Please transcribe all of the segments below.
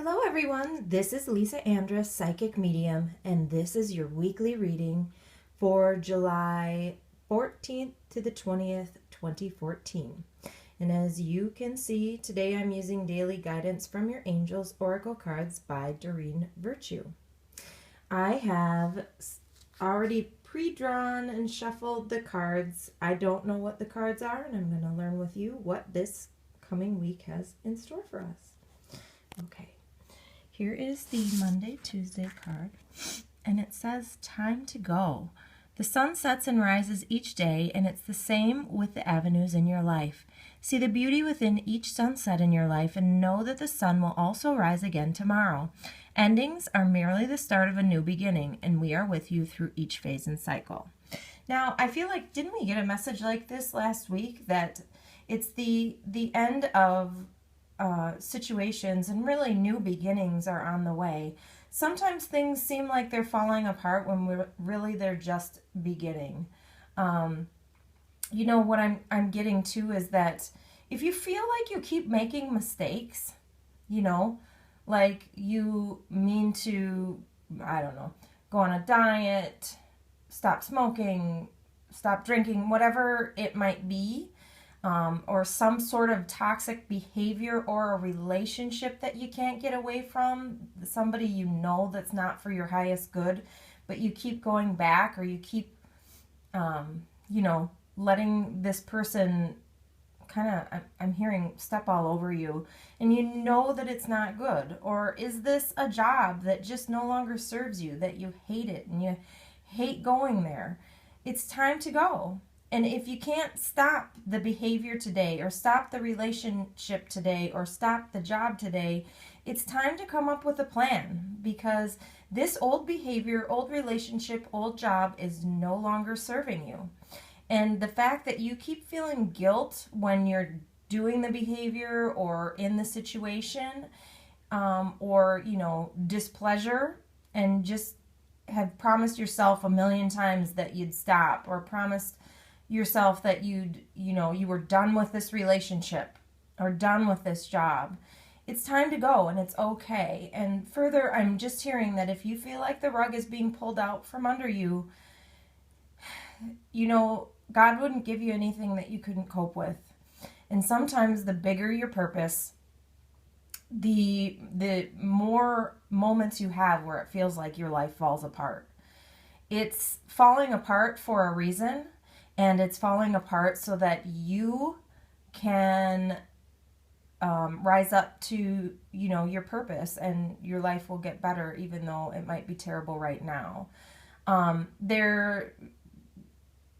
Hello, everyone. This is Lisa Andrus, Psychic Medium, and this is your weekly reading for July 14th to the 20th, 2014. And as you can see, today I'm using Daily Guidance from Your Angels Oracle Cards by Doreen Virtue. I have already pre-drawn and shuffled the cards. I don't know what the cards are, and I'm going to learn with you what this coming week has in store for us. Okay. Here is the Monday, Tuesday card, and it says, time to go. The sun sets and rises each day, and it's the same with the avenues in your life. See the beauty within each sunset in your life, and know that the sun will also rise again tomorrow. Endings are merely the start of a new beginning, and we are with you through each phase and cycle. Now, I feel like, didn't we get a message like this last week, that it's the end of situations, and really new beginnings are on the way. Sometimes things seem like they're falling apart when they're just beginning. What I'm getting to is that if you feel like you keep making mistakes, like you mean to, I don't know, go on a diet, stop smoking, stop drinking, whatever it might be, or some sort of toxic behavior or a relationship that you can't get away from, somebody that's not for your highest good, but you keep going back, or you keep, letting this person I'm hearing step all over you, and you know that it's not good. Or is this a job that just no longer serves you, that you hate it and you hate going there? It's time to go. And if you can't stop the behavior today, or stop the relationship today, or stop the job today, it's time to come up with a plan, because this old behavior, old relationship, old job is no longer serving you. And the fact that you keep feeling guilt when you're doing the behavior or in the situation, or, displeasure, and just have promised yourself a million times that you'd stop, or promised yourself that you were done with this relationship or done with this job. It's time to go, and it's okay. And further, I'm just hearing that if you feel like the rug is being pulled out from under you, God wouldn't give you anything that you couldn't cope with. And sometimes the bigger your purpose, the more moments you have where it feels like your life falls apart. It's falling apart for a reason. And it's falling apart so that you can rise up to, your purpose, and your life will get better, even though it might be terrible right now. They're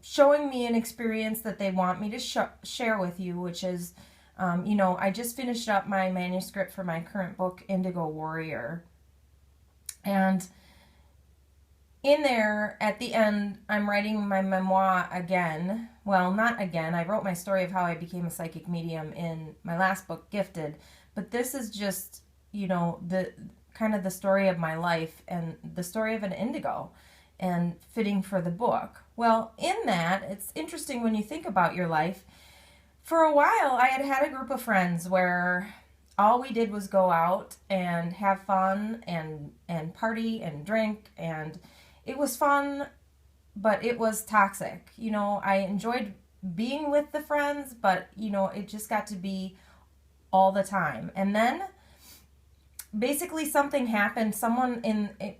showing me an experience that they want me to share with you, which is, I just finished up my manuscript for my current book, Indigo Warrior. And in there, at the end, I'm writing my memoir again. Well, not again. I wrote my story of how I became a psychic medium in my last book, Gifted. But this is just, the story of my life, and the story of an indigo, and fitting for the book. Well, in that, it's interesting when you think about your life. For a while, I had a group of friends where all we did was go out and have fun and party and drink, and it was fun, but it was toxic. I enjoyed being with the friends, but, it just got to be all the time. And then basically something happened. Someone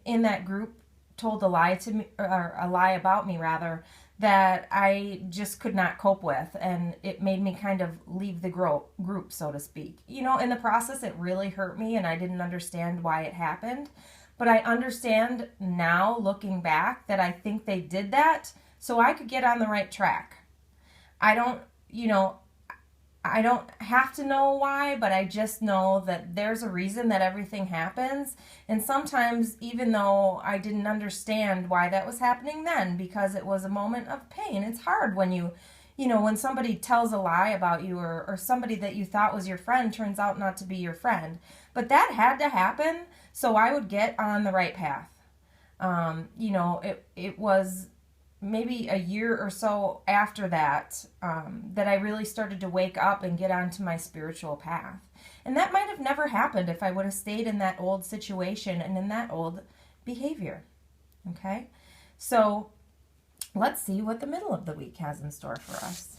in that group told a lie to me, or a lie about me rather, that I just could not cope with, and it made me kind of leave the group, so to speak. In the process, it really hurt me, and I didn't understand why it happened. But I understand now, looking back, that I think they did that so I could get on the right track. I don't have to know why, but I just know that there's a reason that everything happens. And sometimes, even though I didn't understand why that was happening then, because it was a moment of pain, it's hard when when somebody tells a lie about you, or somebody that you thought was your friend turns out not to be your friend. But that had to happen so I would get on the right path. It was maybe a year or so after that, that I really started to wake up and get onto my spiritual path. And that might have never happened if I would have stayed in that old situation and in that old behavior. Okay? So let's see what the middle of the week has in store for us.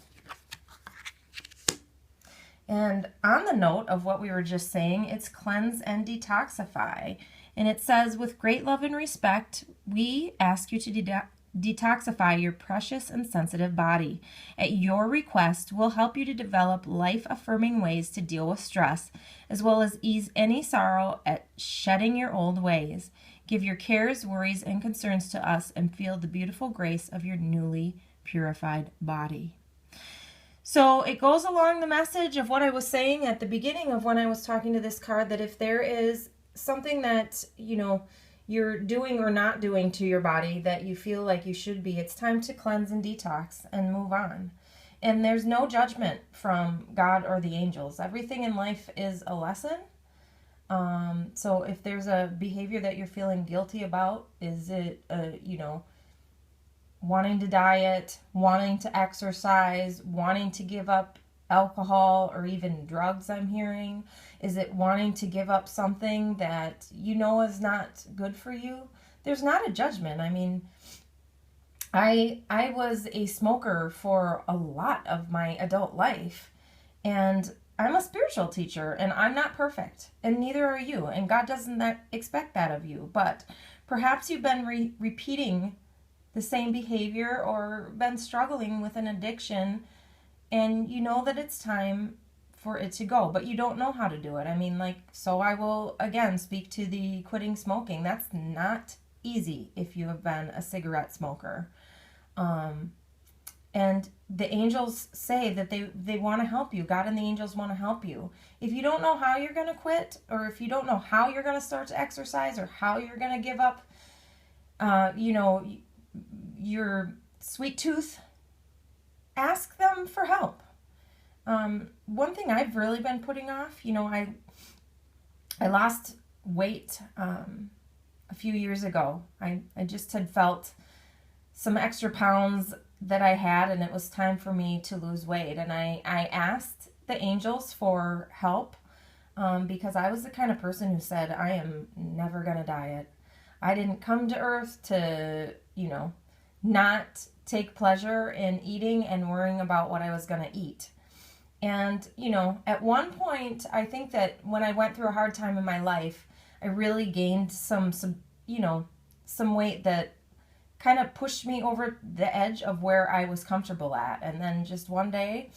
And on the note of what we were just saying, it's cleanse and detoxify. And it says, with great love and respect, we ask you to detoxify your precious and sensitive body. At your request, we'll help you to develop life-affirming ways to deal with stress, as well as ease any sorrow at shedding your old ways. Give your cares, worries, and concerns to us and feel the beautiful grace of your newly purified body. So it goes along the message of what I was saying at the beginning of when I was talking to this card, that if there is something that, you're doing or not doing to your body that you feel like you should be, it's time to cleanse and detox and move on. And there's no judgment from God or the angels. Everything in life is a lesson. So if there's a behavior that you're feeling guilty about, is it, wanting to diet, wanting to exercise, wanting to give up alcohol or even drugs, I'm hearing? Is it wanting to give up something that is not good for you? There's not a judgment. I mean, I was a smoker for a lot of my adult life, and I'm a spiritual teacher, and I'm not perfect, and neither are you, and God doesn't expect that of you. But perhaps you've been repeating the same behavior or been struggling with an addiction, and you know that it's time for it to go, but you don't know how to do it. I mean, so I will again speak to the quitting smoking. That's not easy if you have been a cigarette smoker. And the angels say that they want to help you. God and the angels want to help you. If you don't know how you're going to quit, or if you don't know how you're going to start to exercise, or how you're going to give up, your sweet tooth, ask them for help. One thing I've really been putting off, I lost weight a few years ago. I just had felt some extra pounds that I had, and it was time for me to lose weight. And I asked the angels for help because I was the kind of person who said, I am never going to diet. I didn't come to earth to, not take pleasure in eating and worrying about what I was going to eat. And, at one point, I think that when I went through a hard time in my life, I really gained some weight that kind of pushed me over the edge of where I was comfortable at. And then just one day,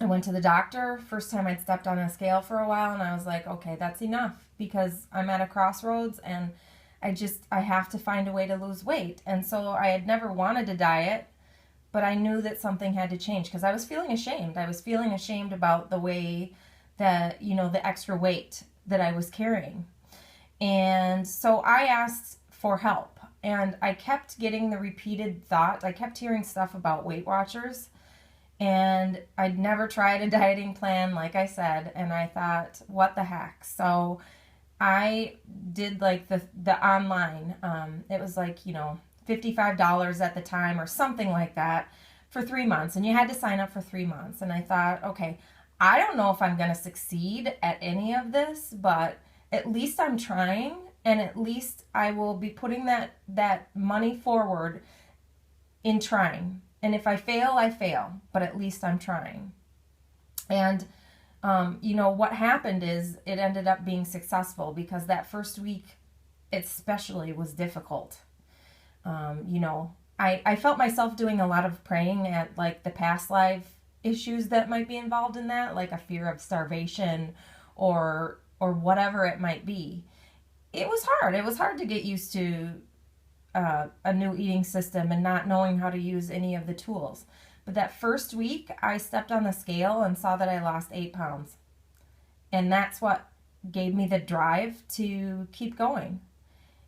I went to the doctor. First time I'd stepped on a scale for a while, and I was like, okay, that's enough, because I'm at a crossroads, and I have to find a way to lose weight. And so I had never wanted to diet, but I knew that something had to change because I was feeling ashamed. I was feeling ashamed about the way that, the extra weight that I was carrying. And so I asked for help, and I kept getting the repeated thought. I kept hearing stuff about Weight Watchers, and I'd never tried a dieting plan, like I said, and I thought, what the heck? So I did the online, it was $55 at the time or something like that for 3 months. And you had to sign up for 3 months. And I thought, okay, I don't know if I'm going to succeed at any of this, but at least I'm trying. And at least I will be putting that money forward in trying. And if I fail, I fail, but at least I'm trying. And what happened is it ended up being successful, because that first week especially was difficult. I felt myself doing a lot of praying at the past life issues that might be involved in that, like a fear of starvation or whatever it might be. It was hard. It was hard to get used to a new eating system and not knowing how to use any of the tools. But that first week, I stepped on the scale and saw that I lost 8 pounds. And that's what gave me the drive to keep going.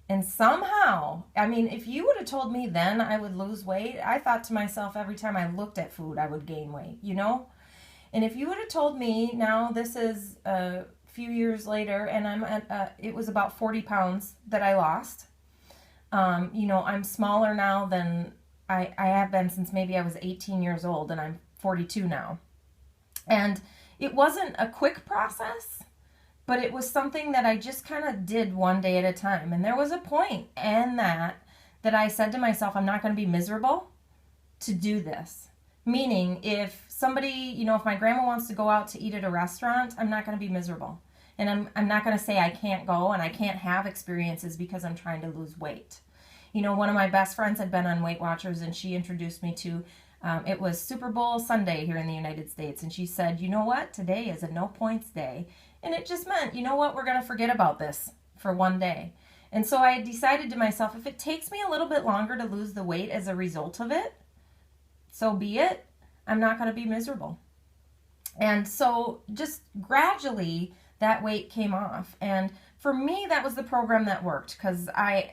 And somehow, if you would have told me then I would lose weight, I thought to myself every time I looked at food, I would gain weight, And if you would have told me, now this is a few years later, and I'm at, it was about 40 pounds that I lost. I'm smaller now than I have been since maybe I was 18 years old, and I'm 42 now. And it wasn't a quick process, but it was something that I just kind of did one day at a time. And there was a point in that I said to myself, I'm not going to be miserable to do this. Meaning, if somebody, if my grandma wants to go out to eat at a restaurant, I'm not going to be miserable. And I'm not going to say I can't go and I can't have experiences because I'm trying to lose weight. One of my best friends had been on Weight Watchers, and she introduced me to, it was Super Bowl Sunday here in the United States. And she said, you know what? Today is a no points day. And it just meant, you know what? We're going to forget about this for one day. And so I decided to myself, if it takes me a little bit longer to lose the weight as a result of it, so be it. I'm not going to be miserable. And so just gradually that weight came off. And for me, that was the program that worked, because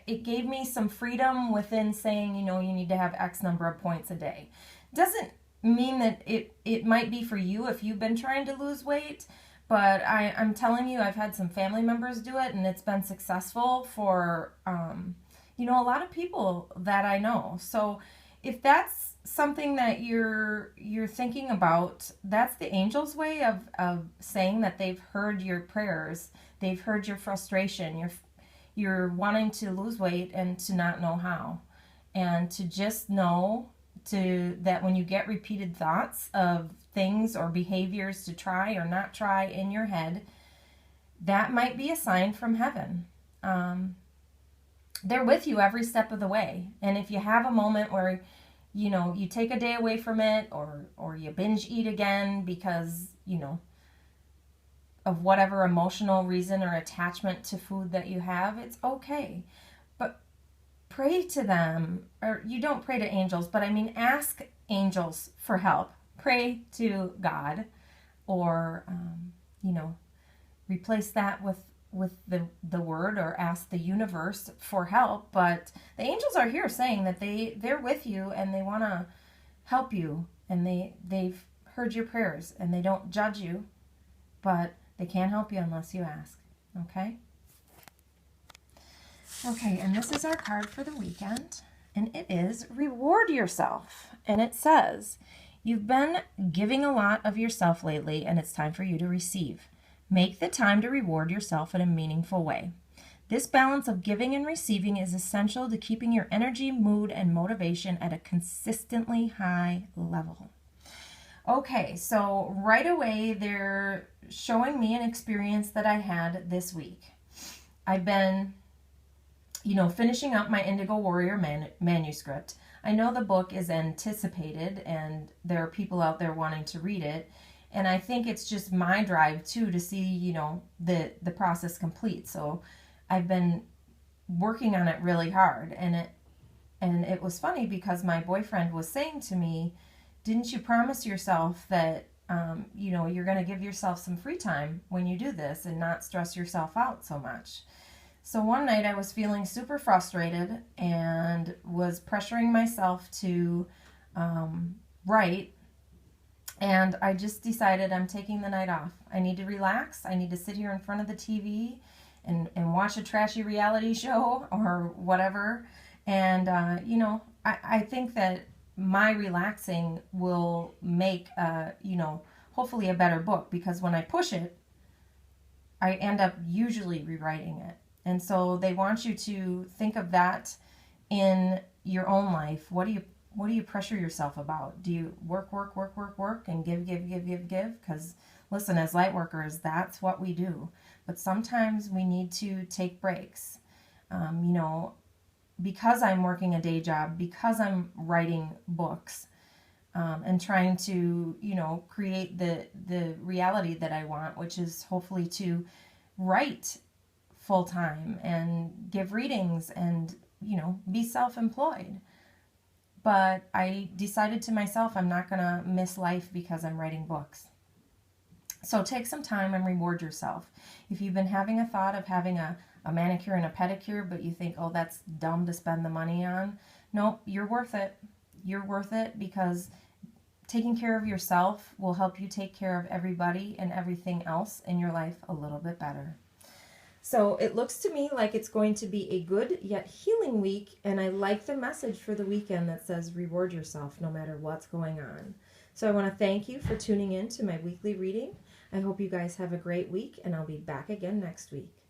it gave me some freedom within saying, you need to have X number of points a day. Doesn't mean that it might be for you if you've been trying to lose weight, but I'm telling you, I've had some family members do it, and it's been successful for, a lot of people that I know. So if that's something that you're thinking about, that's the angel's way of saying that they've heard your prayers. They've heard your frustration. You're wanting to lose weight and to not know how. And to just know that when you get repeated thoughts of things or behaviors to try or not try in your head, that might be a sign from heaven. They're with you every step of the way. And if you have a moment where you take a day away from it, or you binge eat again because, of whatever emotional reason or attachment to food that you have, it's okay. But pray to them, or you don't pray to angels, but ask angels for help. Pray to God, or, replace that with the word, or ask the universe for help. But the angels are here saying that they're with you and they want to help you, and they've heard your prayers, and they don't judge you, but they can't help you unless you ask. Okay, and this is our card for the weekend, and it is reward yourself. And it says, you've been giving a lot of yourself lately, and it's time for you to receive. Make the time to reward yourself in a meaningful way. This balance of giving and receiving is essential to keeping your energy, mood, and motivation at a consistently high level. Okay, so right away they're showing me an experience that I had this week. I've been, finishing up my Indigo Warrior manuscript. I know the book is anticipated, and there are people out there wanting to read it. And I think it's just my drive, too, to see, the process complete. So I've been working on it really hard. And it was funny because my boyfriend was saying to me, didn't you promise yourself that, you're going to give yourself some free time when you do this and not stress yourself out so much? So one night I was feeling super frustrated and was pressuring myself to write. And I just decided I'm taking the night off. I need to relax. I need to sit here in front of the TV and watch a trashy reality show or whatever. And, I think that my relaxing will make, hopefully a better book, because when I push it, I end up usually rewriting it. And so they want you to think of that in your own life. What do you pressure yourself about? Do you work, and give? Because, listen, as light workers, that's what we do. But sometimes we need to take breaks. Because I'm working a day job, because I'm writing books, and trying to, create the reality that I want, which is hopefully to write full time and give readings and, be self-employed. But I decided to myself, I'm not going to miss life because I'm writing books. So take some time and reward yourself. If you've been having a thought of having a manicure and a pedicure, but you think, oh, that's dumb to spend the money on, nope, you're worth it. You're worth it, because taking care of yourself will help you take care of everybody and everything else in your life a little bit better. So it looks to me like it's going to be a good yet healing week, and I like the message for the weekend that says reward yourself no matter what's going on. So I want to thank you for tuning in to my weekly reading. I hope you guys have a great week, and I'll be back again next week.